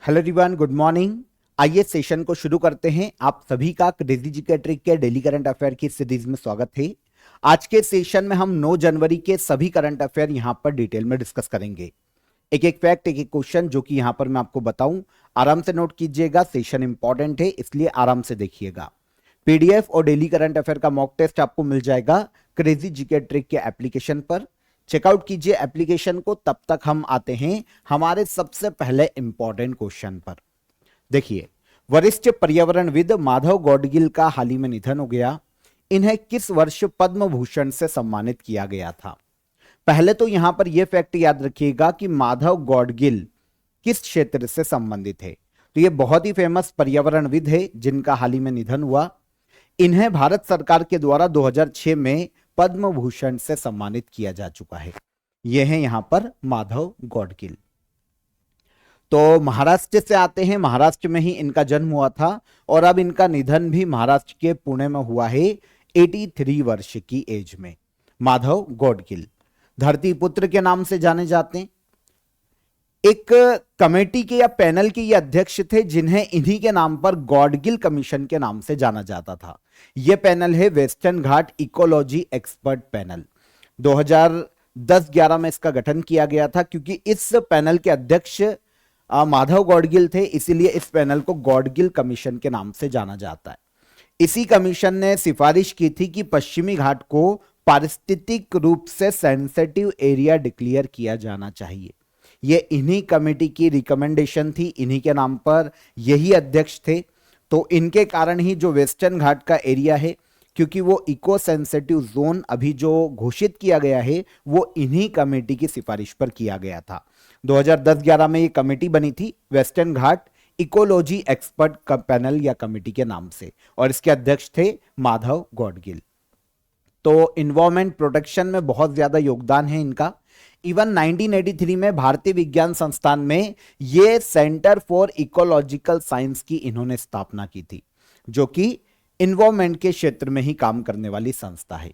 Hello everyone, good morning. आइए session को शुरू करते हैं। आप सभी का क्रेजी जी के ट्रिक के डेली करंट अफेयर की सीरीज में स्वागत है। आज के सेशन में हम 9 जनवरी के सभी करंट अफेयर यहां पर डिटेल में डिस्कस करेंगे। एक एक फैक्ट, एक एक क्वेश्चन जो कि यहां पर मैं आपको बताऊं। आराम से नोट कीजिएगा, सेशन इंपॉर्टेंट है इसलिए आराम से देखिएगा। पीडीएफ और डेली करंट अफेयर का मॉक टेस्ट आपको मिल जाएगा क्रेजी जी के ट्रिक के एप्लीकेशन पर। चेकआउट कीजिए एप्लीकेशन को। तब तक हम आते हैं हमारे सबसे पहले इंपॉर्टेंट क्वेश्चन पर। देखिए, वरिष्ठ पर्यावरणविद माधव गौडगिल का हाल ही में निधन हो गया। इन्हें किस वर्ष पद्म भूषण से सम्मानित किया गया था? पहले तो यहां पर यह फैक्ट याद रखिएगा कि माधव गौडगिल किस क्षेत्र से संबंधित है। तो यह बहुत ही फेमस पर्यावरणविद है जिनका हाल ही में निधन हुआ। इन्हें भारत सरकार के द्वारा 2006 में पद्म भूषण से सम्मानित किया जा चुका है। यह है यहां पर माधव गौडगिल। तो महाराष्ट्र से आते हैं। महाराष्ट्र में ही इनका जन्म हुआ था और अब इनका निधन भी महाराष्ट्र के पुणे में हुआ है 83 वर्ष की एज में। माधव गौडगिल धरती पुत्र के नाम से जाने जाते हैं। एक कमेटी के या पैनल के ये अध्यक्ष थे जिन्हें इन्हीं के नाम पर गौडगिल कमीशन के नाम से जाना जाता था। यह पैनल है वेस्टर्न घाट इकोलॉजी एक्सपर्ट पैनल। 2010-11 में इसका गठन किया गया था। क्योंकि इस पैनल के अध्यक्ष माधव गौडगिल थे, इसीलिए इस पैनल को गौडगिल कमीशन के नाम से जाना जाता है। इसी कमीशन ने सिफारिश की थी कि पश्चिमी घाट को पारिस्थितिक रूप से सेंसिटिव एरिया डिक्लेयर किया जाना चाहिए। यह इन्हीं कमेटी की रिकमेंडेशन थी, इन्हीं के नाम पर यही अध्यक्ष थे। तो इनके कारण ही जो वेस्टर्न घाट का एरिया है, क्योंकि वो इको सेंसिटिव जोन अभी जो घोषित किया गया है वो इन्हीं कमेटी की सिफारिश पर किया गया था। 2010-11 में ये कमेटी बनी थी वेस्टर्न घाट इकोलॉजी एक्सपर्ट पैनल या कमेटी के नाम से, और इसके अध्यक्ष थे माधव गौडगिल। तो इन्वायरमेंट प्रोटेक्शन में बहुत ज्यादा योगदान है इनका। इवन 1983 में भारतीय विज्ञान संस्थान में ये सेंटर फॉर इकोलॉजिकल साइंस की इन्होंने स्थापना की थी, जो कि इन्वायरमेंट के क्षेत्र में ही काम करने वाली संस्था है।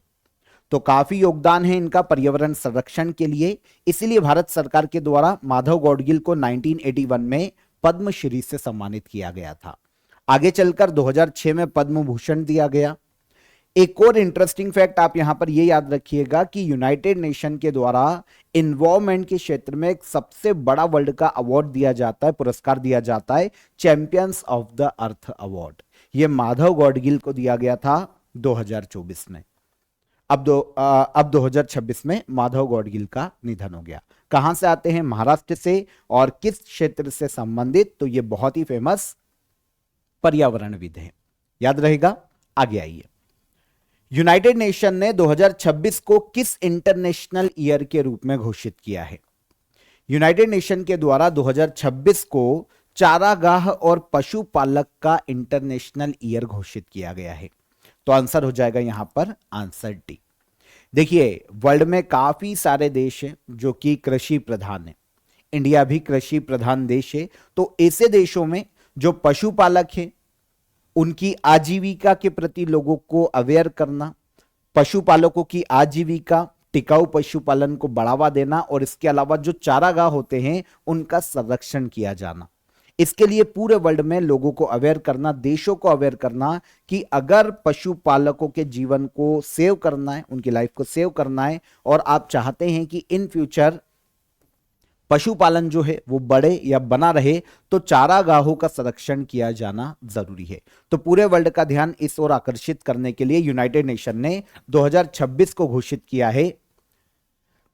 तो काफी योगदान है इनका पर्यावरण संरक्षण के लिए। इसलिए भारत सरकार के द्वारा माधव गौडगिल को 1981 में पद्मश्री से सम्मानित किया गया था। आगे चलकर 2006 में पद्म भूषण दिया गया। एक और इंटरेस्टिंग फैक्ट आप यहां पर यह याद रखिएगा कि यूनाइटेड नेशन के द्वारा इन्वायरमेंट के क्षेत्र में एक सबसे बड़ा वर्ल्ड का अवार्ड दिया जाता है, पुरस्कार दिया जाता है, champions of the earth award. यह माधव गौडगिल को दिया गया था 2024 में। अब 2026 में माधव गौडगिल का निधन हो गया। कहां से आते हैं? महाराष्ट्र से। और किस क्षेत्र से संबंधित? तो यह बहुत ही फेमस पर्यावरणविद है, याद रहेगा। आगे आइए। यूनाइटेड नेशन ने 2026 को किस इंटरनेशनल ईयर के रूप में घोषित किया है? यूनाइटेड नेशन के द्वारा 2026 को चारागाह और पशुपालक का इंटरनेशनल ईयर घोषित किया गया है। तो आंसर हो जाएगा यहां पर आंसर डी। देखिए, वर्ल्ड में काफी सारे देश हैं जो कि कृषि प्रधान है। इंडिया भी कृषि प्रधान देश है। तो ऐसे देशों में जो पशुपालक हैं उनकी आजीविका के प्रति लोगों को अवेयर करना, पशुपालकों की आजीविका, टिकाऊ पशुपालन को बढ़ावा देना, और इसके अलावा जो चारागाह होते हैं उनका संरक्षण किया जाना, इसके लिए पूरे वर्ल्ड में लोगों को अवेयर करना, देशों को अवेयर करना कि अगर पशुपालकों के जीवन को सेव करना है, उनकी लाइफ को सेव करना है, और आप चाहते हैं कि इन फ्यूचर पशुपालन जो है वो बढ़े या बना रहे, तो चारागाहों का संरक्षण किया जाना जरूरी है। तो पूरे वर्ल्ड का ध्यान इस ओर आकर्षित करने के लिए यूनाइटेड नेशन ने 2026 को घोषित किया है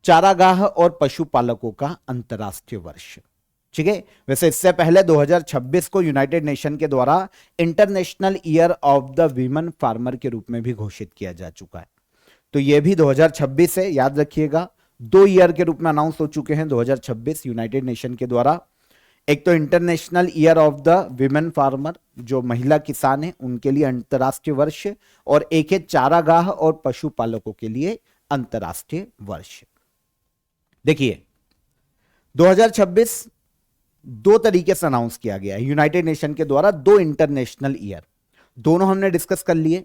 चारागाह और पशुपालकों का अंतर्राष्ट्रीय वर्ष। ठीक है। वैसे इससे पहले 2026 को यूनाइटेड नेशन के द्वारा international year of the women farmer के रूप में भी घोषित किया जा चुका है। तो यह भी 2026 है, याद रखिएगा। 2 ईयर के रूप में अनाउंस हो चुके हैं 2026 यूनाइटेड नेशन के द्वारा। एक तो international year of the women farmer, जो महिला किसान है उनके लिए अंतर्राष्ट्रीय वर्ष, और एक है चारागाह और पशुपालकों के लिए अंतर्राष्ट्रीय वर्ष। देखिए, 2026 2 तरीके से अनाउंस किया गया है यूनाइटेड नेशन के द्वारा। 2 इंटरनेशनल ईयर, दोनों हमने डिस्कस कर लिए।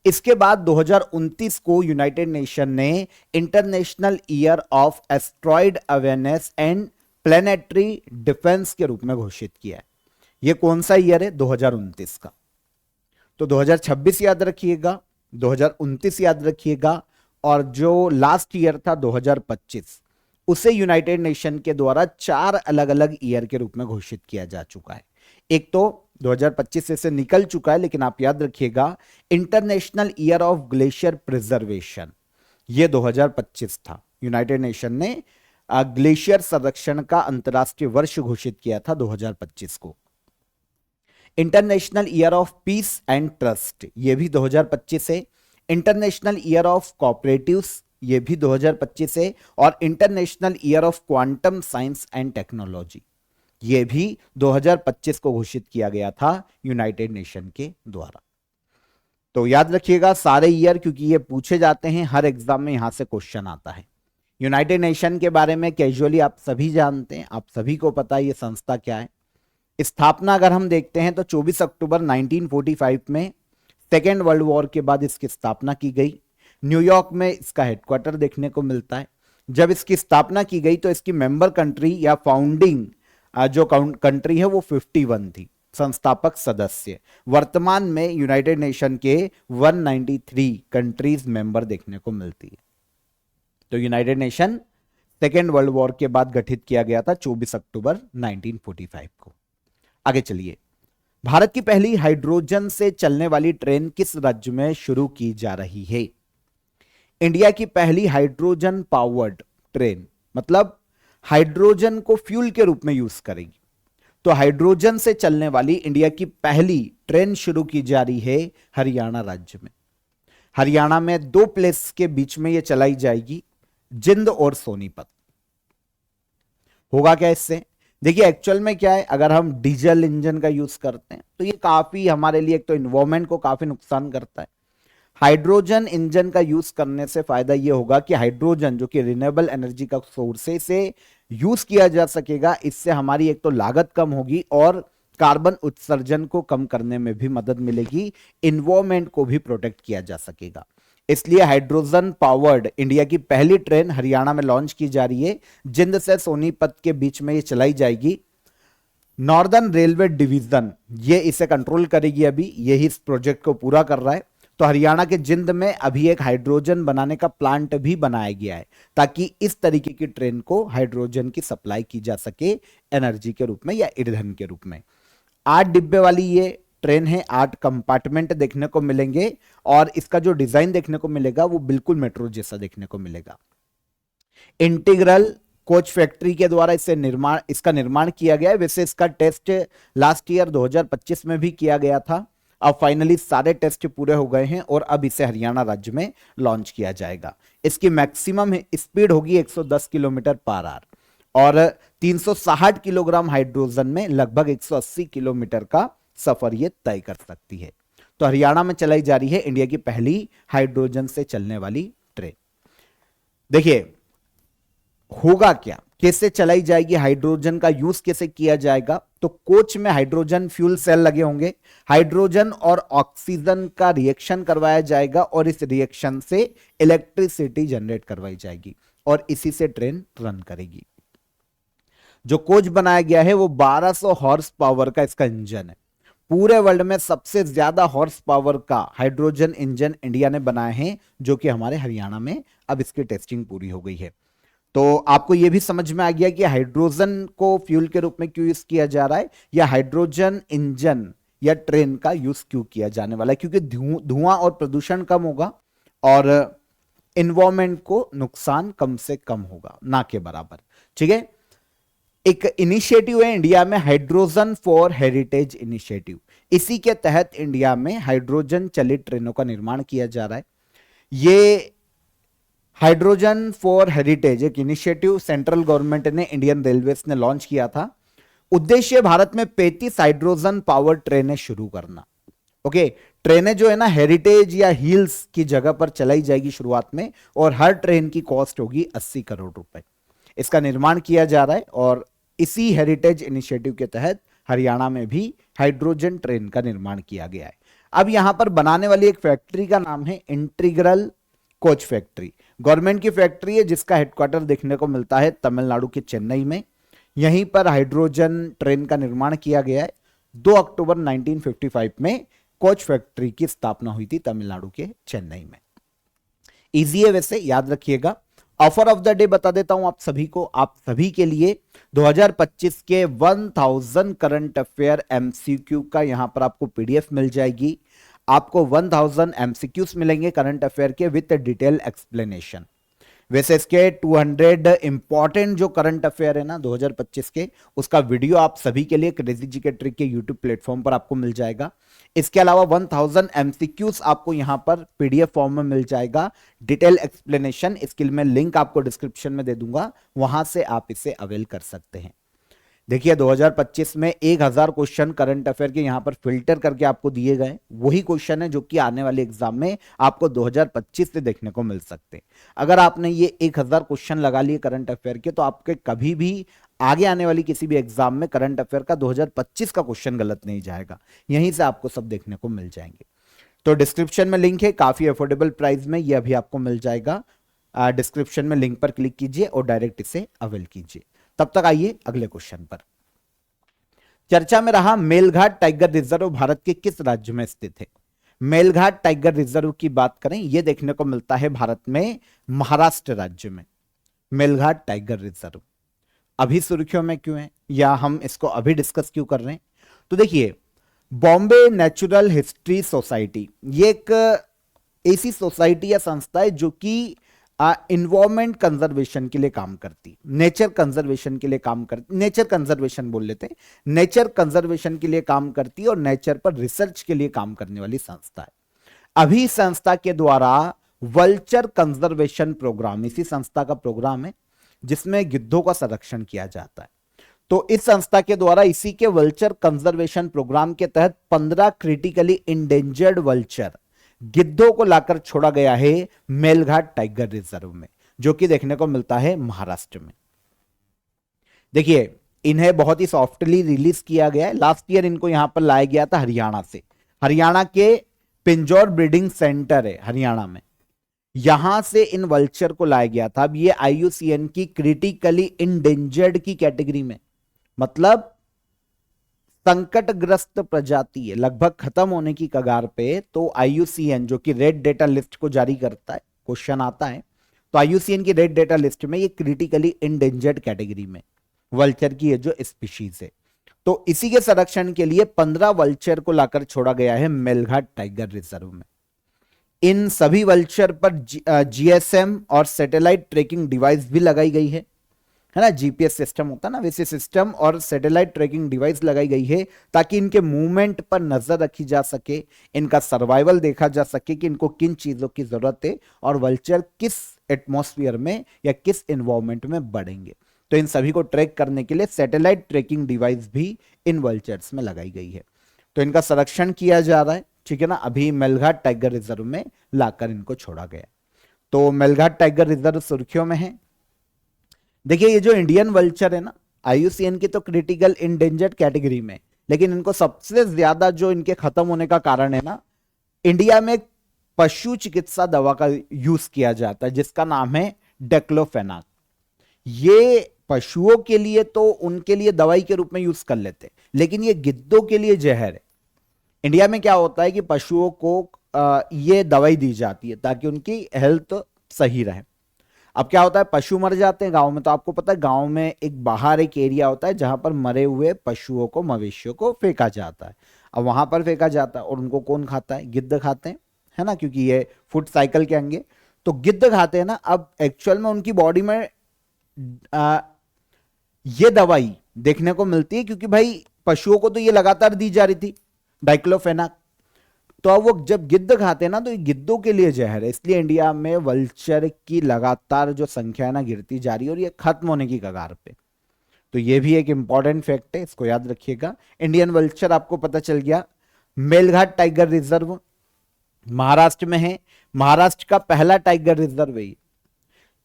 इसके बाद 2029 को यूनाइटेड नेशन ने international year of asteroid awareness and planetary defence के रूप में घोषित किया है। ये कौन सा ईयर है? 2029 का। तो 2026 याद रखिएगा, 2029 याद रखिएगा, और जो लास्ट ईयर था 2025, उसे यूनाइटेड नेशन के द्वारा 4 अलग अलग ईयर के रूप में घोषित किया जा चुका है। एक तो 2025 से निकल चुका है, लेकिन आप याद रखिएगा international year of glacier preservation, ये 2025 था। यूनाइटेड नेशन ने ग्लेशियर संरक्षण का अंतर्राष्ट्रीय वर्ष घोषित किया था 2025 को। International year of peace and trust, ये भी 2025 है। इंटरनेशनल ईयर ऑफ कोऑपरेटिव्स, ये भी 2025 है। और international year of quantum science and technology, ये भी 2025 को घोषित किया गया था यूनाइटेड नेशन के द्वारा। तो याद रखिएगा सारे ईयर, क्योंकि ये पूछे जाते हैं, हर एग्जाम में यहां से क्वेश्चन आता है। यूनाइटेड नेशन के बारे में कैजुअली आप सभी जानते हैं, आप सभी को पता है ये संस्था क्या है। स्थापना अगर हम देखते हैं तो 24 अक्टूबर 1945 में सेकेंड वर्ल्ड वॉर के बाद इसकी स्थापना की गई। न्यूयॉर्क में इसका हेडक्वार्टर देखने को मिलता है। जब इसकी स्थापना की गई तो इसकी मेंबर कंट्री या फाउंडिंग जो कंट्री है वो 51 थी, संस्थापक सदस्य। वर्तमान में यूनाइटेड नेशन के 193 कंट्रीज मेंबर देखने को मिलती है। तो United nation second world war के बाद गठित किया गया था 24 अक्टूबर 1945 को। आगे चलिए, भारत की पहली हाइड्रोजन से चलने वाली ट्रेन किस राज्य में शुरू की जा रही है? इंडिया की पहली हाइड्रोजन पावर्ड ट्रेन, मतलब हाइड्रोजन को फ्यूल के रूप में यूज करेगी। तो हाइड्रोजन से चलने वाली इंडिया की पहली ट्रेन शुरू की जा रही है हरियाणा राज्य में। हरियाणा में 2 प्लेस के बीच में यह चलाई जाएगी, जिंद और सोनीपत। होगा क्या इससे? देखिए एक्चुअल में क्या है, अगर हम डीजल इंजन का यूज करते हैं तो ये काफी हमारे लिए, एक तो इन्वायरमेंट को काफी नुकसान करता है। हाइड्रोजन इंजन का यूज करने से फायदा ये होगा कि हाइड्रोजन जो कि रिन्यूएबल एनर्जी का सोर्स है, इसे यूज किया जा सकेगा। इससे हमारी एक तो लागत कम होगी और कार्बन उत्सर्जन को कम करने में भी मदद मिलेगी, इन्वायरमेंट को भी प्रोटेक्ट किया जा सकेगा। इसलिए हाइड्रोजन पावर्ड इंडिया की पहली ट्रेन हरियाणा में लॉन्च की जा रही है। जिंद से सोनीपत के बीच में ये चलाई जाएगी। नॉर्दर्न रेलवे डिवीजन ये इसे कंट्रोल करेगी, अभी यही इस प्रोजेक्ट को पूरा कर रहा है। तो हरियाणा के जिंद में अभी एक हाइड्रोजन बनाने का प्लांट भी बनाया गया है, ताकि इस तरीके की ट्रेन को हाइड्रोजन की सप्लाई की जा सके एनर्जी के रूप में या ईंधन के रूप में। 8 डिब्बे वाली ये ट्रेन है, 8 कंपार्टमेंट देखने को मिलेंगे और इसका जो डिजाइन देखने को मिलेगा वो बिल्कुल मेट्रो जैसा देखने को मिलेगा। इंटीग्रल कोच फैक्ट्री के द्वारा इसका निर्माण किया गया है। वैसे इसका टेस्ट लास्ट ईयर 2025 में भी किया गया था। अब फाइनली सारे टेस्ट पूरे हो गए हैं और अब इसे हरियाणा राज्य में लॉन्च किया जाएगा। इसकी मैक्सिमम स्पीड होगी 110 किलोमीटर पर आवर और 360 किलोग्राम हाइड्रोजन में लगभग 180 किलोमीटर का सफर ये तय कर सकती है। तो हरियाणा में चलाई जा रही है इंडिया की पहली हाइड्रोजन से चलने वाली ट्रेन। देखिए होगा क्या, कैसे चलाई जाएगी, हाइड्रोजन का यूज कैसे किया जाएगा? तो कोच में हाइड्रोजन फ्यूल सेल लगे होंगे, हाइड्रोजन और ऑक्सीजन का रिएक्शन करवाया जाएगा और इस रिएक्शन से इलेक्ट्रिसिटी जनरेट करवाई जाएगी और इसी से ट्रेन रन करेगी। जो कोच बनाया गया है वो 1200 हॉर्स पावर का इसका इंजन है। पूरे वर्ल्ड में सबसे ज्यादा हॉर्स पावर का हाइड्रोजन इंजन इंडिया ने बनाए हैं, जो कि हमारे हरियाणा में अब इसकी टेस्टिंग पूरी हो गई है। तो आपको यह भी समझ में आ गया कि हाइड्रोजन को फ्यूल के रूप में क्यों यूज किया जा रहा है, या हाइड्रोजन इंजन या ट्रेन का यूज क्यों किया जाने वाला है, क्योंकि धुआं और प्रदूषण कम होगा और एनवायरमेंट को नुकसान कम से कम होगा, ना के बराबर। ठीक है, एक इनिशिएटिव है इंडिया में हाइड्रोजन फॉर हेरिटेज इनिशिएटिव। इसी के तहत इंडिया में हाइड्रोजन चलित ट्रेनों का निर्माण किया जा रहा है। ये हाइड्रोजन फॉर हेरिटेज एक इनिशिएटिव सेंट्रल गवर्नमेंट ने, इंडियन रेलवेज ने लॉन्च किया था। उद्देश्य भारत में 35 हाइड्रोजन पावर ट्रेनें शुरू करना। ओके, ट्रेनें जो है ना हेरिटेज या हिल्स की जगह पर चलाई जाएगी शुरुआत में, और हर ट्रेन की कॉस्ट होगी 80 करोड़ रुपए। इसका निर्माण किया जा रहा है और इसी हेरिटेज इनिशिएटिव के तहत हरियाणा में भी हाइड्रोजन ट्रेन का निर्माण किया गया है। अब यहां पर बनाने वाली एक फैक्ट्री का नाम है इंटीग्रल कोच फैक्ट्री। गवर्नमेंट की फैक्ट्री है जिसका हेडक्वार्टर देखने को मिलता है तमिलनाडु के चेन्नई में। यहीं पर हाइड्रोजन ट्रेन का निर्माण किया गया है। 2 अक्टूबर 1955 में कोच फैक्ट्री की स्थापना हुई थी तमिलनाडु के चेन्नई में। इजी है वैसे, याद रखिएगा। ऑफर ऑफ द डे बता देता हूं आप सभी को, आप सभी के लिए 2025 के 1000 करंट अफेयर एमसीक्यू का यहां पर आपको पीडीएफ मिल जाएगी। आपको 1000 एमसीक्यूज मिलेंगे करंट अफेयर के विद डिटेल एक्सप्लेनेशन। वैसे इसके 200 इंपॉर्टेंट जो करंट अफेयर है ना 2025 के, उसका वीडियो आप सभी के लिए क्रेजी जी के ट्रिक के यूट्यूब प्लेटफॉर्म पर आपको मिल जाएगा। इसके अलावा 1000 एमसीक्यूज आपको यहां पर पीडीएफ फॉर्म में मिल जाएगा, डिटेल एक्सप्लेनेशन। इसके लिए मैं लिंक आपको डिस्क्रिप्शन में दे दूंगा, वहां से आप इसे अवेल कर सकते हैं। देखिए 2025 में 1000 क्वेश्चन करंट अफेयर के यहां पर फिल्टर करके आपको दिए गए, वही क्वेश्चन है जो कि आने वाले एग्जाम में आपको 2025 से देखने को मिल सकते हैं। अगर आपने ये 1000 क्वेश्चन लगा लिए करंट अफेयर के, तो आपके कभी भी आगे आने वाली किसी भी एग्जाम में करंट अफेयर का 2025 का क्वेश्चन गलत नहीं जाएगा, यहीं से आपको सब देखने को मिल जाएंगे। तो डिस्क्रिप्शन में लिंक है, काफी अफोर्डेबल प्राइस में ये अभी आपको मिल जाएगा। डिस्क्रिप्शन में लिंक पर क्लिक कीजिए और डायरेक्ट इसे अवेल कीजिए। तब तक आइए अगले क्वेश्चन पर। चर्चा में रहा मेलघाट टाइगर रिजर्व भारत के किस राज्य में स्थित है? मेलघाट टाइगर रिजर्व की बात करें, यह देखने को मिलता है भारत में महाराष्ट्र राज्य में। मेलघाट टाइगर रिजर्व अभी सुर्खियों में क्यों है, या हम इसको अभी डिस्कस क्यों कर रहे हैं? तो देखिए, बॉम्बे नेचुरल हिस्ट्री सोसाइटी ये एक ऐसी सोसाइटी या संस्था है जो कि इन्वायरमेंट कंजर्वेशन के लिए काम करती, नेचर कंजर्वेशन के लिए काम करती, नेचर कंजर्वेशन बोल लेते हैं, नेचर कंजर्वेशन के लिए काम करती है और नेचर पर रिसर्च के लिए काम करने वाली संस्था है। अभी संस्था के द्वारा वल्चर कंजर्वेशन प्रोग्राम, इसी संस्था का प्रोग्राम है जिसमें गिद्धों का संरक्षण किया जाता है। तो इस संस्था के द्वारा इसी के वल्चर कंजर्वेशन प्रोग्राम के तहत 15 क्रिटिकली इंडेंजर्ड वल्चर गिद्धों को लाकर छोड़ा गया है मेलघाट टाइगर रिजर्व में, जो कि देखने को मिलता है महाराष्ट्र में। देखिए, इन्हें बहुत ही सॉफ्टली रिलीज किया गया है। लास्ट ईयर इनको यहां पर लाया गया था हरियाणा से, हरियाणा के पिंजौर ब्रीडिंग सेंटर है हरियाणा में, यहां से इन वल्चर को लाया गया था। अब ये आईयूसीएन की क्रिटिकली इंडेंजर्ड की कैटेगरी में, मतलब संकटग्रस्त प्रजाति है, लगभग खत्म होने की कगार पे। तो आईयूसीएन जो कि रेड डेटा लिस्ट को जारी करता है, क्वेश्चन आता है, तो आईयूसीएन की रेड डेटा लिस्ट में ये क्रिटिकली इंडेंजर्ड कैटेगरी में वल्चर की ये जो स्पीशीज है। तो इसी के संरक्षण के लिए 15 वल्चर को लाकर छोड़ा गया है मेलघाट टाइगर रिजर्व में। इन सभी वल्चर पर जीएसएम और सैटेलाइट ट्रैकिंग डिवाइस भी लगाई गई है ना, जीपीएस सिस्टम होता है ना, वैसे सिस्टम और सैटेलाइट ट्रैकिंग डिवाइस लगाई गई है ताकि इनके मूवमेंट पर नजर रखी जा सके, इनका सर्वाइवल देखा जा सके कि इनको किन चीजों की जरूरत है और वल्चर किस एटमॉस्फेयर में या किस एनवायरमेंट में बढ़ेंगे। तो इन सभी को ट्रैक करने के लिए सैटेलाइट ट्रैकिंग डिवाइस भी इन वल्चर्स में लगाई गई है। तो इनका संरक्षण किया जा रहा है, ठीक है ना। अभी मेलघाट टाइगर रिजर्व में लाकर इनको छोड़ा गया। तो मेलघाट टाइगर रिजर्व सुर्खियों में है। देखिए, ये जो इंडियन वल्चर है ना, आईयूसीएन की तो क्रिटिकल इंडेंजर्ड कैटेगरी में, लेकिन इनको सबसे ज्यादा जो इनके खत्म होने का कारण है ना, इंडिया में पशु चिकित्सा दवा का यूज किया जाता है जिसका नाम है डेक्लोफेनाक। ये पशुओं के लिए तो उनके लिए दवाई के रूप में यूज कर लेते, लेकिन ये गिद्धों के लिए जहर है। इंडिया में क्या होता है कि पशुओं को ये दवाई दी जाती है ताकि उनकी हेल्थ सही रहे। अब क्या होता है, पशु मर जाते हैं गांव में, तो आपको पता है गांव में एक बाहर एक एरिया होता है जहां पर मरे हुए पशुओं को, मवेशियों को फेंका जाता है। अब वहां पर फेंका जाता है और उनको कौन खाता है? गिद्ध खाते हैं, है ना, क्योंकि ये फूड साइकिल के अंग है। तो गिद्ध खाते हैं ना। अब एक्चुअल में उनकी बॉडी में ये दवाई देखने को मिलती है क्योंकि भाई पशुओं को तो ये लगातार दी जा रही थी डाइक्लोफेनाक। तो अब वो जब गिद्ध खाते हैं ना, तो ये गिद्धों के लिए जहर है। इसलिए इंडिया में वल्चर की लगातार जो संख्या है ना गिरती जा रही है और ये खत्म होने की कगार पे। तो ये भी एक इंपॉर्टेंट फैक्ट है, इसको याद रखिएगा। इंडियन वल्चर आपको पता चल गया। मेलघाट टाइगर रिजर्व महाराष्ट्र में है, महाराष्ट्र का पहला टाइगर रिजर्व है।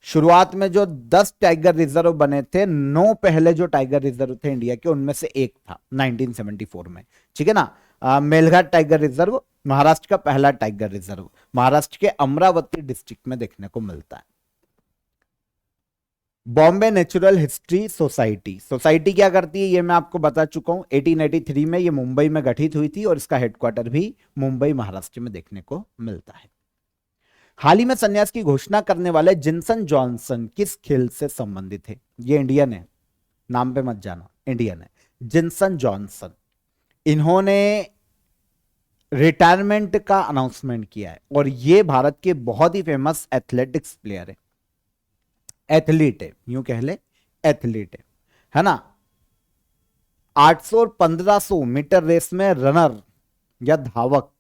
शुरुआत में जो 10 टाइगर रिजर्व बने थे, 9 पहले जो टाइगर रिजर्व थे इंडिया के, उनमें से एक था 1974 में, ठीक है ना। मेलघाट टाइगर रिजर्व महाराष्ट्र का पहला टाइगर रिजर्व महाराष्ट्र के अमरावती डिस्ट्रिक्ट में देखने को मिलता है। Bombay natural history society, society क्या करती है ये मैं आपको बता चुका हूं। 1883 में ये मुंबई में गठित हुई थी और इसका हेडक्वार्टर भी मुंबई महाराष्ट्र में देखने को मिलता है। हाल ही में संन्यास की घोषणा करने वाले जिनसन जॉनसन किस खेल से संबंधित है? ये इंडियन है, नाम पे मत जाना, इंडियन है, जिनसन जॉनसन। इन्होंने रिटायरमेंट का अनाउंसमेंट किया है और ये भारत के बहुत ही फेमस एथलेटिक्स प्लेयर है, एथलीट है, यूं कह ले एथलीट है ना। 800 और 1500 मीटर रेस में रनर या धावक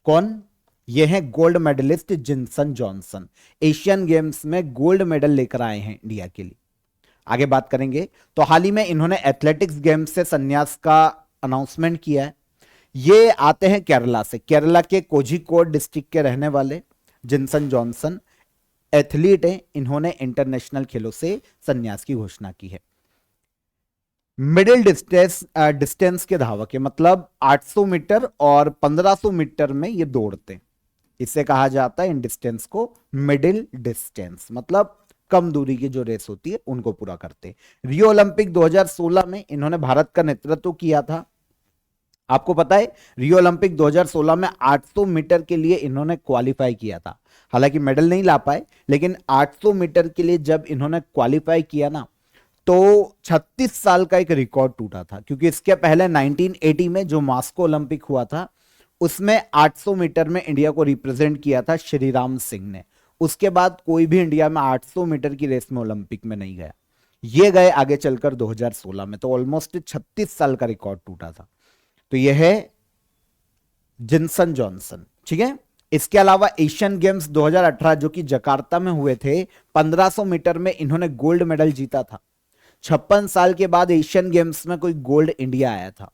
कौन? ये है gold medalist Jinson Johnson, Asian Games में गोल्ड मेडल लेकर आए हैं इंडिया के लिए। आगे बात करेंगे तो हाल ही में इन्होंने एथलेटिक्स गेम्स से संन्यास का अनाउंसमेंट किया है। ये आते हैं केरला से, केरला के कोझिकोड डिस्ट्रिक्ट के रहने वाले जिनसन जॉनसन एथलीट हैं। इन्होंने इंटरनेशनल खेलों से संन्यास की घोषणा की है। मिडिल डिस्टेंस के धावक है, मतलब 800 मीटर और 1500 मीटर में ये दौड़ते हैं। इसे कहा जाता है इन डिस्टेंस को मिडिल डिस्टेंस, मतलब कम दूरी की जो रेस होती है उनको पूरा करते हैं। रियो ओलंपिक 2016 में इन्होंने भारत का नेतृत्व किया था। आपको पता है रियो ओलंपिक 2016 में 800 मीटर के लिए इन्होंने क्वालिफाई किया था, हालांकि मेडल नहीं ला पाए, लेकिन 800 मीटर के लिए जब इन्होंने क्वालिफाई किया ना तो 36 साल का एक रिकॉर्ड टूटा था, क्योंकि इसके पहले 1980 में जो मास्को ओलंपिक हुआ था उसमें 800 मीटर में इंडिया को रिप्रेजेंट किया था श्रीराम सिंह ने। उसके बाद कोई भी इंडिया में 800 मीटर की रेस में ओलंपिक में नहीं गया। ये गए आगे चलकर 2016 में, तो ऑलमोस्ट 36 साल का रिकॉर्ड टूटा था। तो यह है जिनसन जॉनसन, ठीक है। इसके अलावा एशियन गेम्स 2018 जो कि जकार्ता में हुए थे, 1500 मीटर में इन्होंने गोल्ड मेडल जीता था। 56 साल के बाद एशियन गेम्स में कोई गोल्ड इंडिया आया था।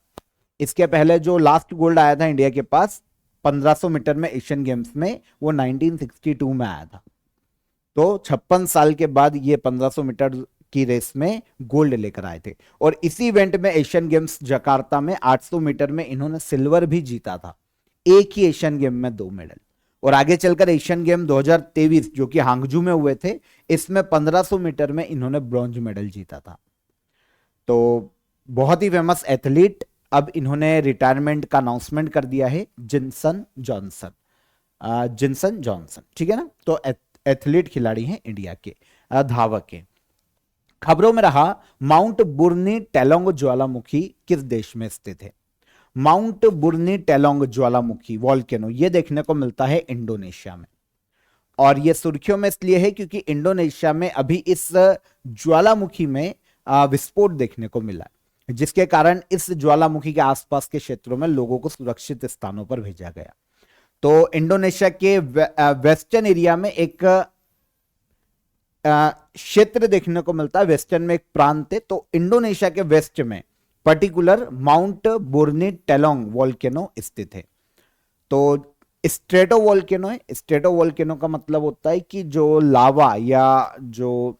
इसके पहले जो लास्ट गोल्ड आया था इंडिया के पास 1500 मीटर में एशियन गेम्स में, वो 1962 में आया था। तो 56 साल के बाद ये 1500 मीटर की रेस में गोल्ड लेकर आए थे। और इसी इवेंट में एशियन गेम्स जकार्ता में 800 मीटर में इन्होंने सिल्वर भी जीता था, एक ही एशियन गेम में 2 मेडल। और आगे चलकर एशियन गेम 2023 जो कि हांगजू में हुए थे, इसमें 1500 मीटर में इन्होंने ब्रॉन्ज मेडल जीता था। तो बहुत ही फेमस एथलीट, अब इन्होंने रिटायरमेंट का अनाउंसमेंट कर दिया है, जिनसन जॉनसन, जिनसन जॉनसन, ठीक है ना। तो एथलीट खिलाड़ी हैं इंडिया के, धावक के। खबरों में रहा माउंट बुर्नी टेलोंग ज्वालामुखी किस देश में स्थित है? माउंट बुर्नी टेलोंग ज्वालामुखी वॉल्केनो ये देखने को मिलता है इंडोनेशिया में। और ये सुर्खियों में इसलिए है क्योंकि इंडोनेशिया में अभी इस ज्वालामुखी में विस्फोट देखने को मिला है, जिसके कारण इस ज्वालामुखी के आसपास के क्षेत्रों में लोगों को सुरक्षित स्थानों पर भेजा गया। तो इंडोनेशिया के वेस्टर्न एरिया में एक क्षेत्र देखने को मिलता है, वेस्टर्न में एक प्रांत है। तो इंडोनेशिया के वेस्ट में पर्टिकुलर माउंट बुर्नी टेलोंग वॉल्केनो स्थित है। तो स्ट्रेटो वॉल्केनो है। स्ट्रेटो वॉल्केनो का मतलब होता है कि जो लावा या जो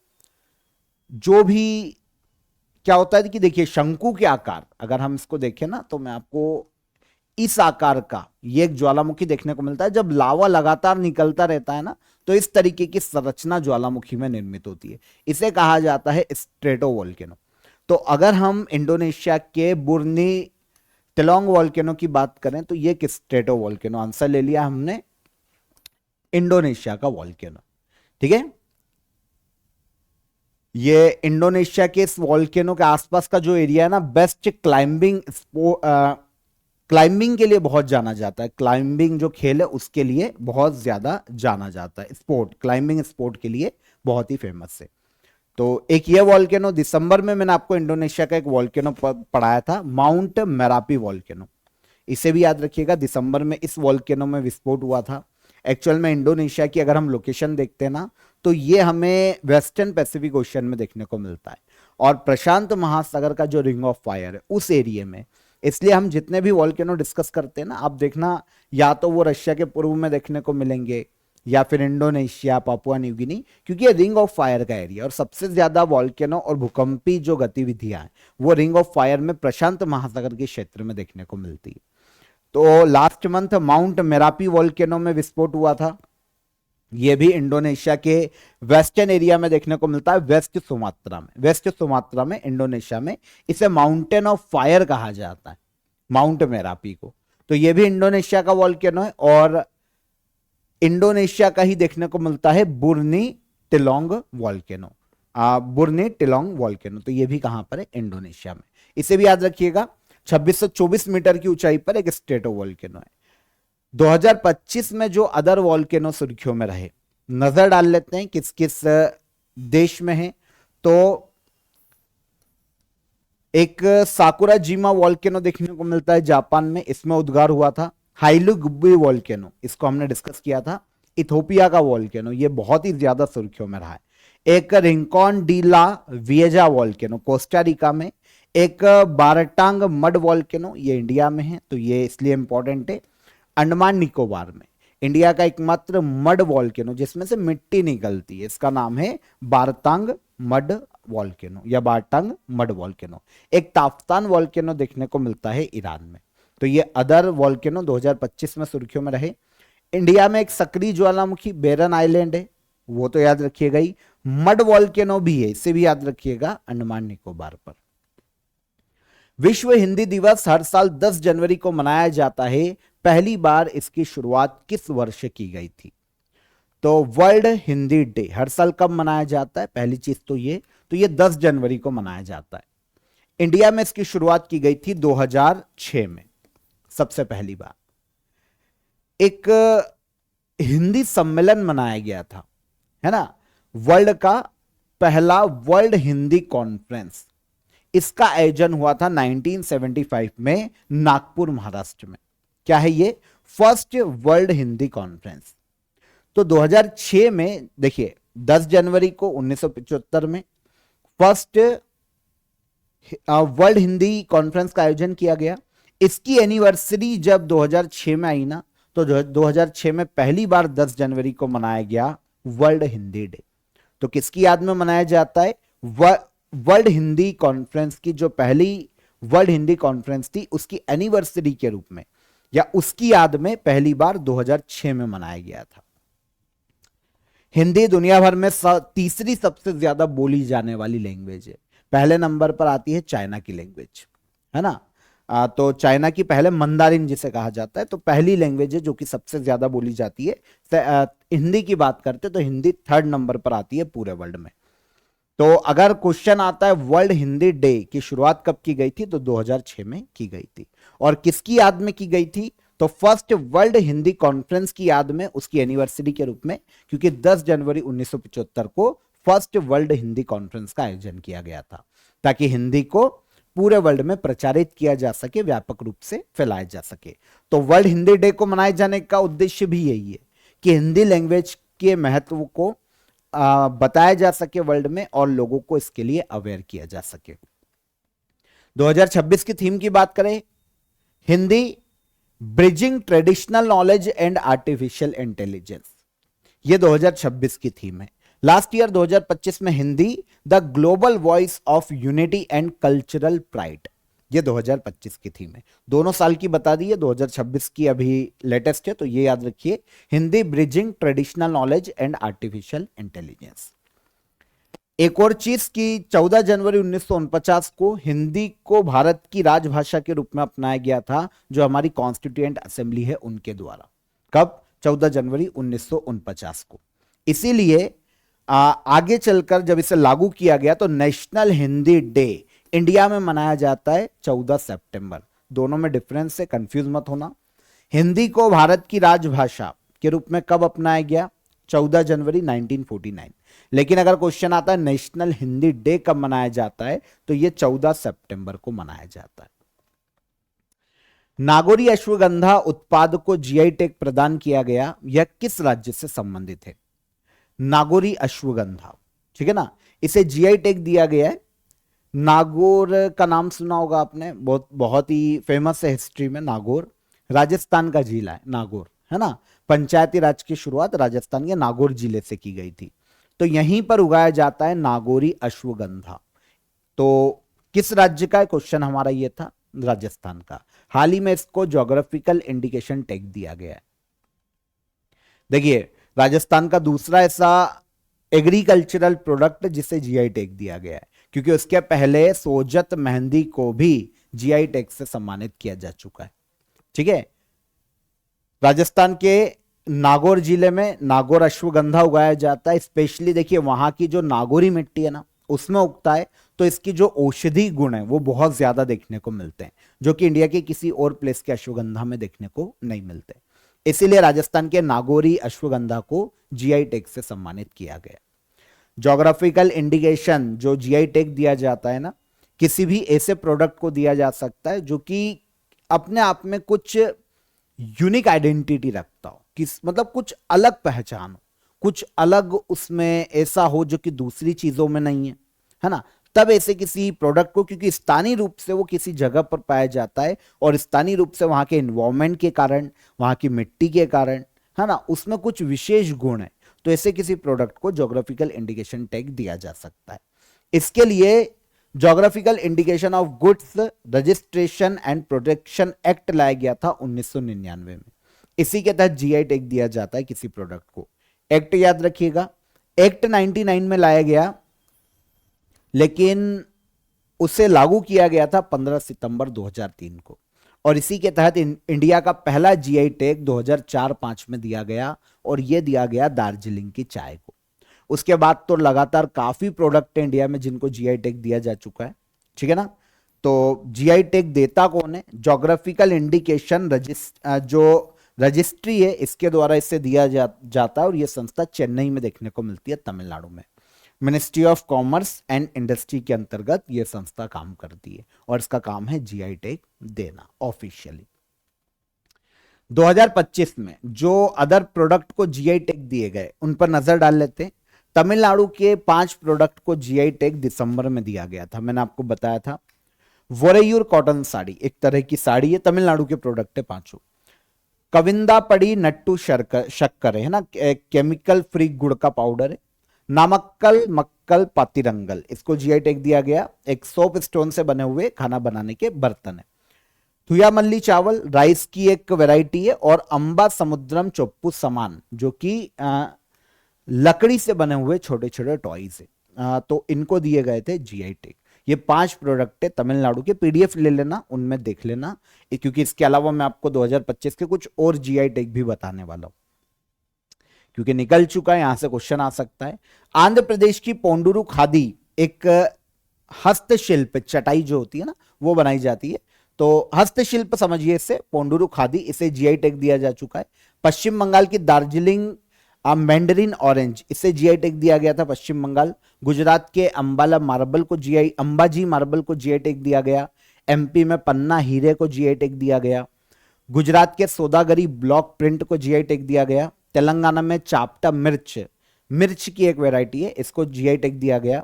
भी क्या होता है कि देखिए शंकु के आकार, अगर हम इसको देखें ना तो मैं आपको इस आकार का ये एक ज्वालामुखी देखने को मिलता है। जब लावा लगातार निकलता रहता है ना तो इस तरीके की संरचना ज्वालामुखी में निर्मित होती है, इसे कहा जाता है स्ट्रेटो वॉल्केनो। तो अगर हम इंडोनेशिया के बुर्नी टेलोंग वॉल्केनो की बात करें तो ये एक स्ट्रेटो वॉल्केनो, आंसर ले लिया हमने इंडोनेशिया का वॉल्केनो, ठीक है। ये इंडोनेशिया के इस वॉल्केनो के आसपास का जो एरिया है ना, बेस्ट क्लाइंबिंग के लिए बहुत जाना जाता है। क्लाइंबिंग जो खेल है उसके लिए बहुत ज्यादा जाना जाता है, स्पोर्ट क्लाइंबिंग स्पोर्ट के लिए बहुत ही फेमस है। तो एक ये वॉल्केनो, दिसंबर में मैंने आपको इंडोनेशिया का एक वॉल्केनो पढ़ाया था, माउंट मेरापी वॉल्केनो, इसे भी याद रखिएगा। दिसंबर में इस वॉल्केनो में विस्फोट हुआ था। एक्चुअल में इंडोनेशिया की अगर हम लोकेशन देखते हैं ना तो ये हमें वेस्टर्न पैसिफिक ओशन में देखने को मिलता है और प्रशांत महासागर का जो रिंग ऑफ फायर है उस एरिया में। इसलिए हम जितने भी वॉल्केनो डिस्कस करते हैं ना, आप देखना या तो वो रशिया के पूर्व में देखने को मिलेंगे या फिर इंडोनेशिया, पापुआ न्यू गिनी, क्योंकि ये रिंग ऑफ फायर का एरिया। और सबसे ज्यादा वॉल्केनो और भूकंपी जो गतिविधियां हैं वो रिंग ऑफ फायर में प्रशांत महासागर के क्षेत्र में देखने को मिलती है। तो last month mount Merapi volcano में विस्फोट हुआ था ये भी इंडोनेशिया के वेस्टर्न एरिया में देखने को मिलता है, वेस्ट सुमात्रा में इंडोनेशिया में इसे माउंटेन ऑफ फायर कहा जाता है, माउंट मेरापी को। तो ये भी इंडोनेशिया का वॉल्केनो है और इंडोनेशिया का ही देखने को मिलता है बुर्नी टिलोंग वॉल्केनो, बुर्नी टिलोंग वॉल्केनो। तो ये भी कहां पर है, इंडोनेशिया में। इसे भी याद रखिएगा, 2624 मीटर की ऊंचाई पर एक स्ट्रेटो वॉल्केनो है। 2025 में जो अदर वॉल्केनो सुर्खियों में रहे, नजर डाल लेते हैं किस किस देश में है। तो एक साकुरा जिमा वॉल्केनो देखने को मिलता है जापान में, इसमें उद्गार हुआ था। हाइलू गुब्बी वॉल्केनो, इसको हमने डिस्कस किया था। इथोपिया का वॉल्केनो, ये बहुत ही ज्यादा सुर्खियों में रहा है। एक रिंकॉन डी ला विएजा वॉल्केनो कोस्टारिका में। एक बारटांग मड वॉल्केनो, ये इंडिया में है, तो ये इसलिए इंपॉर्टेंट है। अंडमान निकोबार में इंडिया का एकमात्र मड वॉल्केनो जिसमें से मिट्टी निकलती है, इसका नाम है बारतांग मड वॉल्केनो या बारटांग मड वॉल्केनो। एक ताफ्तान वॉल्केनो देखने को मिलता है ईरान में। तो ये अदर वॉल्केनो 2025 में सुर्खियों में रहे। इंडिया में एक सक्रिय ज्वालामुखी बेरन आइलैंड है, वो तो याद रखिएगा ही। मड वॉल्केनो भी है, इसे भी याद रखिएगा, अंडमान निकोबार पर। विश्व हिंदी दिवस हर साल 10 जनवरी को मनाया जाता है। पहली बार इसकी शुरुआत किस वर्ष की गई थी? तो वर्ल्ड हिंदी डे हर साल कब मनाया जाता है? पहली चीज तो ये 10 जनवरी को मनाया जाता है। इंडिया में इसकी शुरुआत की गई थी 2006 में, सबसे पहली बार। एक हिंदी सम्मेलन मनाया गया था, है ना, वर्ल्ड का पहला वर्ल्ड हिंदी कॉन्फ्रेंस। इसका आयोजन हुआ था 1975 में नागपुर महाराष्ट्र में। क्या है ये? First world Hindi conference. तो 2006 में देखिए 10 जनवरी को 1975 में फर्स्ट वर्ल्ड हिंदी कॉन्फ्रेंस का आयोजन किया गया। इसकी एनिवर्सरी जब 2006 में आई ना, तो 2006 में पहली बार 10 जनवरी को मनाया गया वर्ल्ड हिंदी डे। तो किसकी याद में मनाया जाता है? वर्ल्ड हिंदी कॉन्फ्रेंस की, जो पहली वर्ल्ड हिंदी कॉन्फ्रेंस थी उसकी एनिवर्सरी के रूप में या उसकी याद में पहली बार 2006 में मनाया गया था। हिंदी दुनिया भर में तीसरी सबसे ज्यादा बोली जाने वाली लैंग्वेज है। पहले नंबर पर आती है चाइना की लैंग्वेज, है ना। तो चाइना की पहले मंदारिन जिसे कहा जाता है, तो पहली लैंग्वेज है जो कि सबसे ज्यादा बोली जाती है। हिंदी की बात करते तो हिंदी 3rd नंबर पर आती है पूरे वर्ल्ड में। तो अगर क्वेश्चन आता है वर्ल्ड हिंदी डे की शुरुआत कब की गई थी, तो 2006 में की गई थी। और किसकी याद में की गई थी? तो फर्स्ट वर्ल्ड हिंदी कॉन्फ्रेंस की याद में, उसकी एनिवर्सरी के रूप में, क्योंकि 10 जनवरी 1975 को फर्स्ट वर्ल्ड हिंदी कॉन्फ्रेंस का आयोजन किया गया था, ताकि हिंदी को पूरे वर्ल्ड में प्रचारित किया जा सके, व्यापक रूप से फैलाया जा सके। तो वर्ल्ड हिंदी डे को मनाए जाने का उद्देश्य भी यही है कि हिंदी लैंग्वेज के महत्व को बताया जा सके वर्ल्ड में और लोगों को इसके लिए अवेयर किया जा सके। 2026 की थीम की बात करें, Hindi bridging traditional knowledge and artificial intelligence, ये 2026 की थीम है। लास्ट ईयर 2025 में Hindi the global voice of unity and cultural pride, ये 2025 की थीम है। दोनों साल की बता दी है, 2026 की अभी लेटेस्ट है, तो ये याद रखिए, Hindi bridging traditional knowledge and artificial intelligence. एक और चीज की 14 जनवरी 1949 को हिंदी को भारत की राजभाषा के रूप में अपनाया गया था, जो हमारी कॉन्स्टिट्यूएंट असेंबली है उनके द्वारा। कब? 14 जनवरी 1949 को। इसीलिए आगे चलकर जब इसे लागू किया गया तो नेशनल हिंदी डे इंडिया में मनाया जाता है 14 सितंबर। दोनों में डिफरेंस है, कंफ्यूज मत होना। हिंदी को भारत की राजभाषा के रूप में कब अपनाया गया? 14 जनवरी 1949। लेकिन अगर क्वेश्चन आता है नेशनल हिंदी डे कब मनाया जाता है, तो यह 14 सितंबर को मनाया जाता है। नागौरी अश्वगंधा उत्पाद को जीआई टैग प्रदान किया गया, यह किस राज्य से संबंधित है? नागौरी अश्वगंधा, ठीक है ना, इसे जीआई टैग दिया गया है। नागौर का नाम सुना होगा आपने, बहुत ही फेमस है हिस्ट्री में। नागौर राजस्थान का जिला है, नागौर, है ना। पंचायती राज की शुरुआत राजस्थान के नागौर जिले से की गई थी। तो यहीं पर उगाया जाता है नागौरी अश्वगंधा। तो किस राज्य का क्वेश्चन हमारा ये था? राजस्थान का। हाल ही में इसको ज्योग्राफिकल इंडिकेशन टैग दिया गया है। देखिए राजस्थान का दूसरा ऐसा एग्रीकल्चरल प्रोडक्ट जिसे जीआई टैग दिया गया है, क्योंकि उसके पहले सोजत मेहंदी को भी जीआई टैग से सम्मानित किया जा चुका है। ठीक है, राजस्थान के नागौर जिले में नागौर अश्वगंधा उगाया जाता है। स्पेशली देखिए वहां की जो नागौरी मिट्टी है ना उसमें उगता है, तो इसकी जो औषधि गुण है वो बहुत ज्यादा देखने को मिलते हैं, जो कि इंडिया के किसी और प्लेस के अश्वगंधा में देखने को नहीं मिलते। इसीलिए राजस्थान के नागौरी अश्वगंधा को जीआई टैग से सम्मानित किया गया। ज्योग्राफिकल इंडिकेशन जो जीआई टैग दिया जाता है ना, किसी भी ऐसे प्रोडक्ट को दिया जा सकता है जो कि अपने आप में कुछ यूनिक आइडेंटिटी रखता हो, किस मतलब कुछ अलग पहचान हो, कुछ अलग उसमें ऐसा हो जो कि दूसरी चीजों में नहीं है ना, तब ऐसे किसी प्रोडक्ट को, क्योंकि स्थानीय रूप से वो किसी जगह पर पाया जाता है और स्थानीय रूप से वहां के एनवायरमेंट के कारण, वहां की मिट्टी के कारण, है ना, उसमें कुछ विशेष गुण है, तो ऐसे किसी प्रोडक्ट को ज्योग्राफिकल इंडिकेशन टैग दिया जा सकता है। इसके लिए geographical indication of goods registration and protection act लाया गया था 1999 में। इसी के तहत जीआई टैग दिया जाता है किसी प्रोडक्ट को। एक्ट याद रखिएगा, एक्ट 99 में लाया गया, लेकिन उसे लागू किया गया था 15 सितंबर 2003 को, और इसी के तहत इंडिया का पहला जीआई टैग 2004-5 में दिया गया, और यह दिया गया दार्जिलिंग की चाय को। उसके बाद तो लगातार काफी प्रोडक्ट है इंडिया में जिनको जीआई टैग दिया जा चुका है। ठीक है ना, तो जीआई टैग देता कौन है? ज्योग्राफिकल इंडिकेशन जो रजिस्ट्री है इसके द्वारा इसे दिया जाता है, और यह संस्था चेन्नई में देखने को मिलती है, तमिलनाडु में। Ministry of commerce and industry के अंतर्गत यह संस्था काम करती है, और इसका काम है जीआई टैग देना ऑफिशियली। 2025 में जो अदर प्रोडक्ट को जीआई टैग दिए गए उन पर नजर डाल लेते हैं। तमिलनाडु के 5 प्रोडक्ट को जीआई टैग दिसंबर में दिया गया था, मैंने आपको बताया था। वोरेयूर कॉटन साड़ी एक तरह की साड़ी है, तमिलनाडु के प्रोडक्ट है 5। कविंदा पड़ी नट्टू शक्कर है ना, केमिकल फ्री गुड़ का पाउडर है। नामक्कल मक्कल पातिरंगल, इसको जीआई टैग दिया गया, एक सोप स्टोन से बने हुए खाना बनाने के बर्तन है। थुयामल्ली चावल राइस की एक वैरायटी है, और अंबा समुद्रम चोप्पू सामान जो कि लकड़ी से बने हुए छोटे छोटे टॉयज है, तो इनको दिए गए थे जीआई टैग। ये 5 प्रोडक्ट है तमिलनाडु के, पीडीएफ ले लेना, उनमें देख लेना, क्योंकि इसके अलावा मैं आपको 2025 के कुछ और जीआई टैग भी बताने वाला हूं, क्योंकि निकल चुका है, यहां से क्वेश्चन आ सकता है। आंध्र प्रदेश की पोंडुरु खादी एक हस्तशिल्प चटाई जो होती है ना वो बनाई जाती है, तो हस्तशिल्प समझिए इसे, पोंडुरु खादी, इसे जीआई टैग दिया जा चुका है। पश्चिम बंगाल की दार्जिलिंग मैंडरिन ऑरेंज, इसे जीआई टैग दिया गया था पश्चिम बंगाल। गुजरात के अंबाला मार्बल को अंबाजी मार्बल को जीआई टैग दिया गया। एमपी में पन्ना हीरे को जीआई टैग दिया गया। गुजरात के सौदागरी ब्लॉक प्रिंट को जीआई टैग दिया गया। तेलंगाना में चाप्टा मिर्च की एक वैरायटी है, इसको जीआई टैग दिया गया।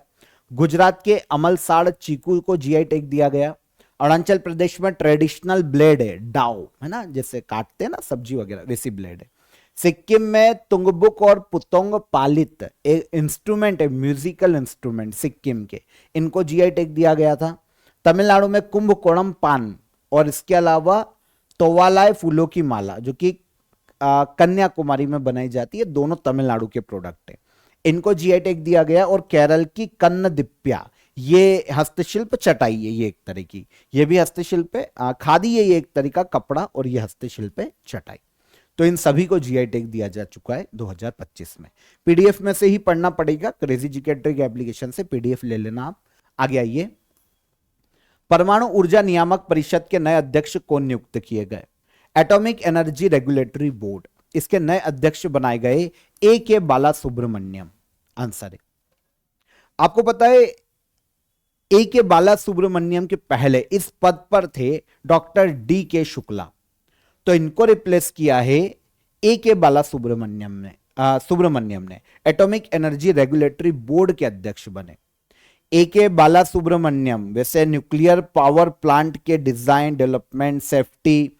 गुजरात के अमलसाड़ चीकू को जीआई टैग दिया गया। अरुणाचल प्रदेश में ट्रेडिशनल ब्लेड है डाओ, है ना, जैसे काटते हैं ना सब्जी वगैरह, वैसी ब्लेड है। सिक्किम में तुंगबुक और पुतोंग पालित एक इंस्ट्रूमेंट है, म्यूजिकल इंस्ट्रूमेंट सिक्किम के, इनको जीआई टैग दिया गया था। तमिलनाडु में कुंभकोणम पान, और इसके अलावा तोवालाय फूलों की माला जो कि कन्याकुमारी में बनाई जाती है, दोनों तमिलनाडु के प्रोडक्ट है, इनको जीआई टैग दिया गया। और केरल की कन्नदिप्या, ये हस्तशिल्प चटाई है, ये एक तरह की, ये भी हस्तशिल्प है, खादी है, ये एक तरह का कपड़ा, और ये हस्तशिल्प है चटाई। तो इन सभी को जीआई टैग दिया जा चुका है 2025 में। पीडीएफ में से ही पढ़ना पड़ेगा, क्रेजी जीके ट्रिक एप्लीकेशन से पीडीएफ ले लेना आप। आगे आइए, परमाणु ऊर्जा नियामक परिषद के नए अध्यक्ष कौन नियुक्त किए गए? एटॉमिक एनर्जी रेगुलेटरी बोर्ड, इसके नए अध्यक्ष बनाए गए ए के बाला सुब्रमण्यम। आंसर है, आपको पता है ए के बाला सुब्रमण्यम के पहले इस पद पर थे डॉक्टर डी के शुक्ला, तो इनको रिप्लेस किया है ए के बाला सुब्रमण्यम ने एटॉमिक एनर्जी रेगुलेटरी बोर्ड के अध्यक्ष बने। ए के बाला सुब्रमण्यम वैसे न्यूक्लियर पावर प्लांट के डिजाइन, डेवलपमेंट, सेफ्टी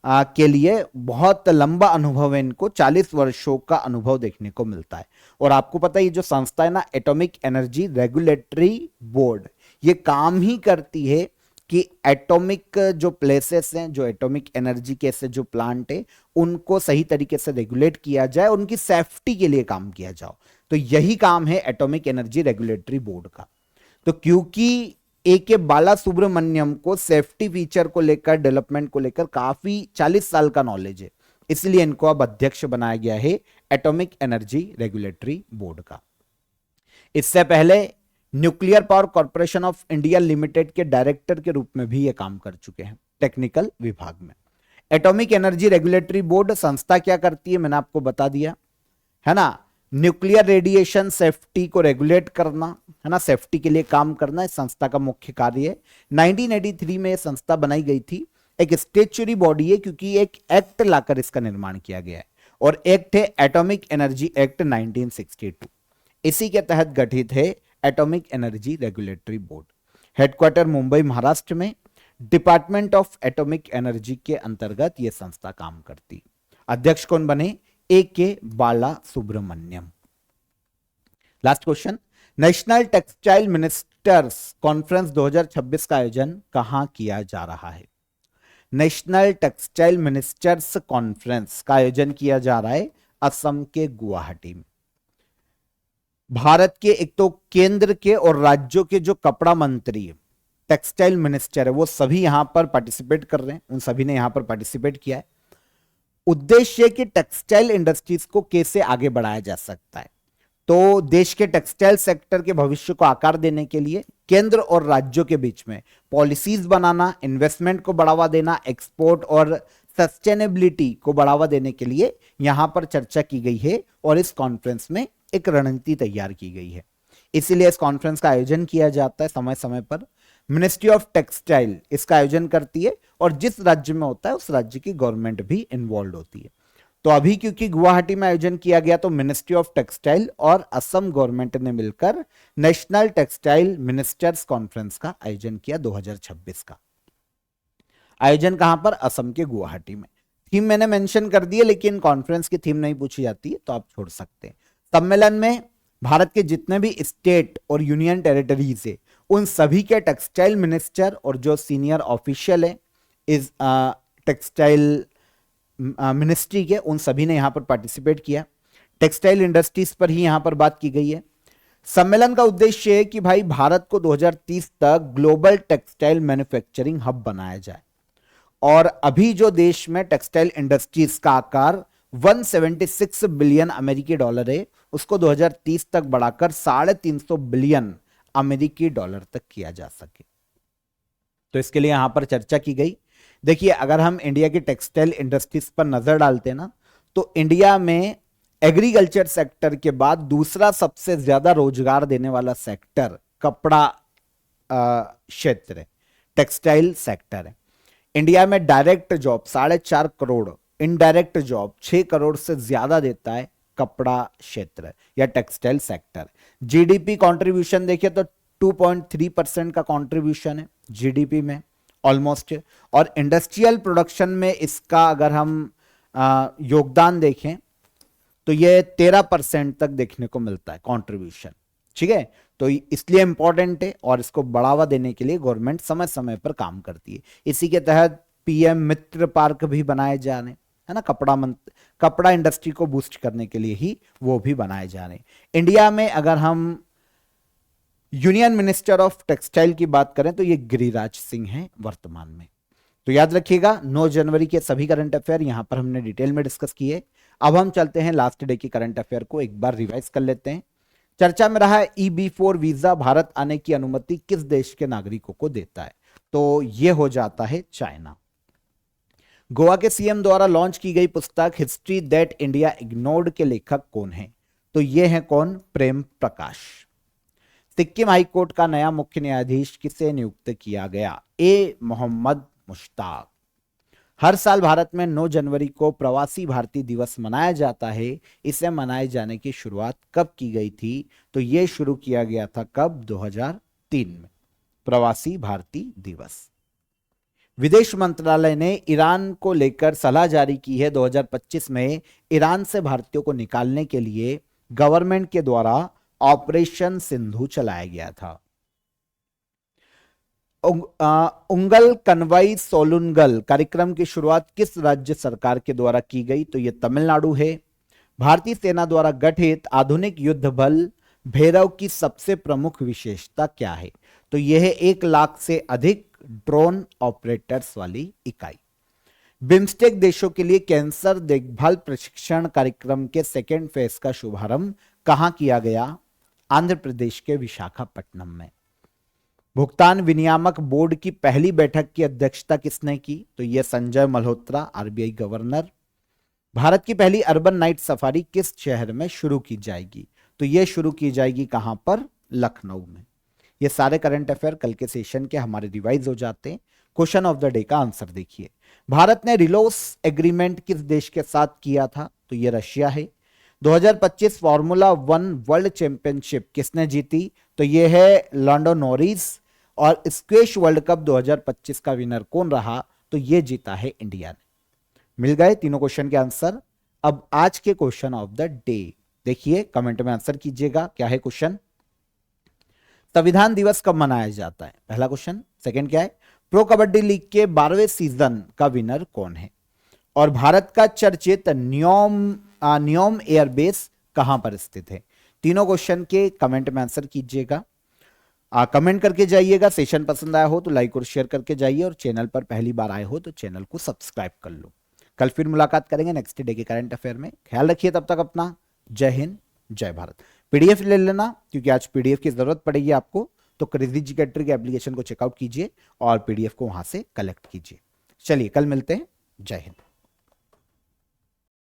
के लिए बहुत लंबा अनुभव है, इनको 40 वर्षों का अनुभव देखने को मिलता है। और आपको पता है ये जो संस्था है ना, एटॉमिक एनर्जी रेगुलेटरी बोर्ड, ये काम ही करती है कि एटॉमिक जो प्लेसेस हैं, जो एटॉमिक एनर्जी के ऐसे जो प्लांट है, उनको सही तरीके से रेगुलेट किया जाए, उनकी सेफ्टी के लिए काम किया जाओ। तो यही काम है एटॉमिक एनर्जी रेगुलेटरी बोर्ड का। तो क्योंकि ए के बाला सुब्रमण्यम को सेफ्टी फीचर को लेकर, डेवलपमेंट को लेकर काफी 40 साल का नॉलेज है, इसलिए इनको अब अध्यक्ष बनाया गया है एटॉमिक एनर्जी रेगुलेटरी बोर्ड का। इससे पहले nuclear power corporation of India limited के डायरेक्टर के रूप में भी ये काम कर चुके हैं टेक्निकल विभाग में। एटॉमिक एनर्जी रेगुलेटरी बोर्ड संस्था क्या करती है, मैंने आपको बता दिया है ना। न्यूक्लियर रेडिएशन सेफ्टी को रेगुलेट करना है ना, सेफ्टी के लिए काम करना इस संस्था का मुख्य कार्य है। 1983 में यह संस्था बनाई गई थी। एक स्टेचुरी बॉडी है क्योंकि एक एक्ट लाकर इसका निर्माण किया गया है, और एक्ट है एटॉमिक एनर्जी एक्ट 1962। इसी के तहत गठित है atomic energy regulatory board. Headquarter Mumbai Maharashtra में। डिपार्टमेंट ऑफ एटॉमिक एनर्जी के अंतर्गत यह संस्था काम करती। अध्यक्ष कौन बने, A K Bala Subramaniam. Last question, national textile ministers conference 2026 का आयोजन कहां किया जा रहा है। नेशनल टेक्सटाइल मिनिस्टर्स कॉन्फ्रेंस का आयोजन किया जा रहा है असम के गुवाहाटी में। भारत के एक तो केंद्र के और राज्यों के जो कपड़ा मंत्री है, टेक्सटाइल मिनिस्टर है, वो सभी यहां पर पार्टिसिपेट कर रहे हैं, उन सभी ने यहां पर पार्टिसिपेट किया है। उद्देश्य कि टेक्सटाइल इंडस्ट्रीज को कैसे आगे बढ़ाया जा सकता है। तो देश के टेक्सटाइल सेक्टर के भविष्य को आकार देने के लिए केंद्र और राज्यों के बीच में पॉलिसीज बनाना, इन्वेस्टमेंट को बढ़ावा देना, एक्सपोर्ट और सस्टेनेबिलिटी को बढ़ावा देने के लिए यहां पर चर्चा की गई है, और इस कॉन्फ्रेंस में एक रणनीति तैयार की गई है। इसीलिए इस कॉन्फ्रेंस का आयोजन किया जाता है समय समय पर। मिनिस्ट्री ऑफ टेक्सटाइल इसका आयोजन करती है, और जिस राज्य में होता है उस राज्य की गवर्नमेंट भी इन्वॉल्व होती है। तो अभी क्योंकि गुवाहाटी में आयोजन किया गया, तो मिनिस्ट्री ऑफ टेक्सटाइल और असम गवर्नमेंट ने मिलकर नेशनल टेक्सटाइल मिनिस्टर्स कॉन्फ्रेंस का आयोजन किया 2026 का। आयोजन कहां पर, असम के गुवाहाटी में। थीम मैंने मेंशन कर दी है, लेकिन कॉन्फ्रेंस की थीम नहीं पूछी जाती है तो आप छोड़ सकते हैं। सम्मेलन में भारत के जितने भी स्टेट और यूनियन टेरिटरीज है, उन सभी के टेक्सटाइल मिनिस्टर और जो सीनियर ऑफिशियल है इस टेक्सटाइल मिनिस्ट्री के, उन सभी ने यहां पर पार्टिसिपेट किया। टेक्सटाइल इंडस्ट्रीज पर ही यहां पर बात की गई है। सम्मेलन का उद्देश्य है कि भाई भारत को 2030 तक ग्लोबल टेक्सटाइल मैन्युफैक्चरिंग हब बनाया जाए, और अभी जो देश में टेक्सटाइल इंडस्ट्रीज का आकार 176 बिलियन अमेरिकी डॉलर है, उसको 2030 तक बढ़ाकर 350 बिलियन अमेरिकी डॉलर तक किया जा सके। तो इसके लिए यहां पर चर्चा की गई। देखिए, अगर हम इंडिया की टेक्सटाइल इंडस्ट्रीज पर नजर डालते हैं ना, तो इंडिया में एग्रीकल्चर सेक्टर के बाद दूसरा सबसे ज्यादा रोजगार देने वाला सेक्टर कपड़ा क्षेत्र है, टेक्सटाइल सेक्टर है। इंडिया में direct job 4.5 crore, indirect job 6 crore से ज्यादा देता है कपड़ा क्षेत्र या टेक्सटाइल सेक्टर। जीडीपी कंट्रीब्यूशन देखिए तो 2.3% का कंट्रीब्यूशन है जीडीपी में ऑलमोस्ट, और इंडस्ट्रियल प्रोडक्शन में इसका अगर हम योगदान देखें तो ये 13% तक देखने को मिलता है कंट्रीब्यूशन। ठीक है, तो इसलिए इंपॉर्टेंट है, और इसको बढ़ावा देने के लिए गवर्नमेंट समय समय पर काम करती है। इसी के तहत पीएम मित्र पार्क भी बनाए जा रहे है ना, कपड़ा इंडस्ट्री को बूस्ट करने के लिए ही वो भी बनाए जा रहे हैं। इंडिया में अगर हम यूनियन मिनिस्टर ऑफ टेक्सटाइल की बात करें तो ये गिरिराज सिंह हैं वर्तमान में। तो याद रखिएगा 9 जनवरी के सभी करंट अफेयर यहां पर हमने डिटेल में डिस्कस किए। अब हम चलते हैं लास्ट डे की करंट अफेयर को एक बार रिवाइज कर लेते हैं। चर्चा में रहा है EB4 वीजा भारत आने की अनुमति किस देश के नागरिकों को देता है, तो यह हो जाता है चाइना। गोवा के सीएम द्वारा लॉन्च की गई पुस्तक हिस्ट्री दैट इंडिया इग्नोर्ड के लेखक कौन है, तो ये है कौन, प्रेम प्रकाश। सिक्किम हाईकोर्ट का नया मुख्य न्यायाधीश किसे नियुक्त किया गया, ए मोहम्मद मुश्ताक। हर साल भारत में 9 जनवरी को प्रवासी भारतीय दिवस मनाया जाता है। इसे मनाए जाने की शुरुआत कब की गई थी, तो यह शुरू किया गया था कब, 2003 में, प्रवासी भारतीय दिवस। विदेश मंत्रालय ने ईरान को लेकर सलाह जारी की है। 2025 में ईरान से भारतीयों को निकालने के लिए गवर्नमेंट के द्वारा ऑपरेशन सिंधु चलाया गया था। उंगल कनवाई सोलुंगल कार्यक्रम की शुरुआत किस राज्य सरकार के द्वारा की गई? तो यह तमिलनाडु है। भारतीय सेना द्वारा गठित आधुनिक युद्ध बल भैरव की सबसे प्रमुख विशेषता क्या है? तो यह है 1 लाख से अधिक ड्रोन ऑपरेटर्स वाली इकाई। बिम्स्टेक देशों के लिए कैंसर देखभाल प्रशिक्षण कार्यक्रम के सेकेंड फेज का शुभारंभ कहां किया गया? आंध्र प्रदेश के विशाखापट्टनम में। भुगतान विनियामक बोर्ड की पहली बैठक की अध्यक्षता किसने की? तो यह संजय मल्होत्रा, आरबीआई गवर्नर। भारत की पहली अर्बन नाइट सफारी किस शहर में शुरू की जाएगी? तो यह शुरू की जाएगी कहां पर? लखनऊ में। ये सारे करंट अफेयर कल के सेशन के हमारे रिवाइज हो जाते हैं। क्वेश्चन ऑफ द डे का आंसर देखिए। भारत ने रिलोस एग्रीमेंट किस देश के साथ किया था? तो यह रशिया है। 2025 फॉर्मूला 1 वर्ल्ड चैंपियनशिप किसने जीती? तो यह है लैंडो नॉरिस। और स्क्वैश वर्ल्ड कप 2025 का विनर कौन रहा? तो यह जीता है इंडिया ने। मिल गए तीनों क्वेश्चन के आंसर। अब आज के क्वेश्चन ऑफ द डे देखिए, कमेंट में आंसर कीजिएगा। क्या है क्वेश्चन? संविधान दिवस कब मनाया जाता है? पहला क्वेश्चन। सेकंड क्या है? प्रो कबड्डी लीग के 12वें सीजन का विनर कौन है? और भारत का चर्चित न्योम एयरबेस कहां पर स्थित है? तीनों क्वेश्चन के कमेंट में आंसर कीजिएगा। कमेंट करके जाइएगा। सेशन पसंद आया हो तो लाइक और शेयर करके जाइए, और चैनल पर पहली बार आए हो तो चैनल को सब्सक्राइब कर लो। कल फिर मुलाकात करेंगे नेक्स्ट डे के करंट अफेयर में। ख्याल रखिए तब तक अपना। जय हिंद, जय भारत। पीडीएफ ले लेना, क्योंकि आज पीडीएफ की जरूरत पड़ेगी आपको। तो क्रेजी जीकेट्री के एप्लीकेशन को चेकआउट कीजिए और पीडीएफ को वहां से कलेक्ट कीजिए। चलिए कल मिलते हैं। जय हिंद।